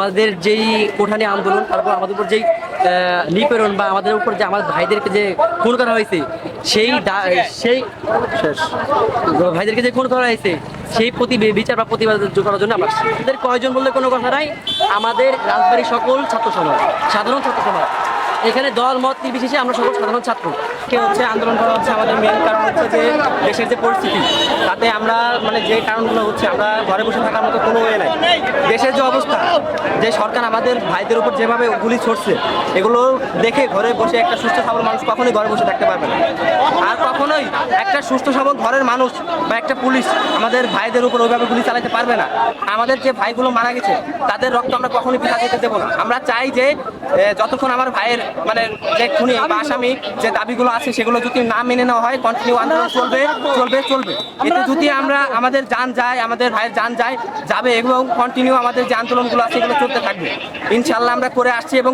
আমাদের যেই কোঠানি আন্দোলন, তারপর আমাদের উপর যেই নিপীড়ন বা আমাদের উপর যে আমার ভাইদেরকে যে খুন করা হয়েছে, সেই সেই শেষ ভাইদেরকে যে খুন করা হয়েছে সেই বিচার বা প্রতিবাদ করার জন্য আমরা আসছি। আমাদের কয়জন বললে কোনো কথা নাই, আমাদের রাজবাড়ির সকল ছাত্র সমাজ, সাধারণ ছাত্র সমাজ, এখানে দল মত নির্বিশেষে আমরা সকল সাধারণ ছাত্র আন্দোলন করা হচ্ছে। আমাদের মেন কারণ হচ্ছে যে দেশের যে পরিস্থিতি, তাতে আমরা মানে যে কারণগুলো হচ্ছে, আমরা ঘরে বসে থাকার মতো কোনো ওয়ে নাই। দেশের যে অবস্থা, যে সরকার আমাদের ভাইদের উপর যেভাবে গুলি ছড়ছে, এগুলো দেখে ঘরে বসে একটা সুস্থ সবল মানুষ কখনোই ঘরে বসে থাকতে পারবে না। আর কখনোই একটা সুস্থ সবল ঘরের মানুষ বা একটা পুলিশ আমাদের ভাইদের উপর ওইভাবে গুলি চালাতে পারবে না। আমাদের যে ভাইগুলো মারা গেছে, তাদের রক্ত আমরা কখনোই পিতা দিতে দেবো না। আমরা চাই যে যতক্ষণ আমার ভাইয়ের মানে যে খুনি বা আসামি যে দাবিগুলো আছে, সেগুলো যদি না মেনে নেওয়া হয়, কন্টিনিউ আন্দোলন চলবে চলবে চলবে। কিন্তু যদি আমরা আমাদের জান যায়, আমাদের ভাইয়ের জান যায় যাবে এবং কন্টিনিউ আমাদের যে আন্দোলনগুলো আছে এগুলো চলতে থাকবে। ইনশাল্লাহ আমরা করে আসছি এবং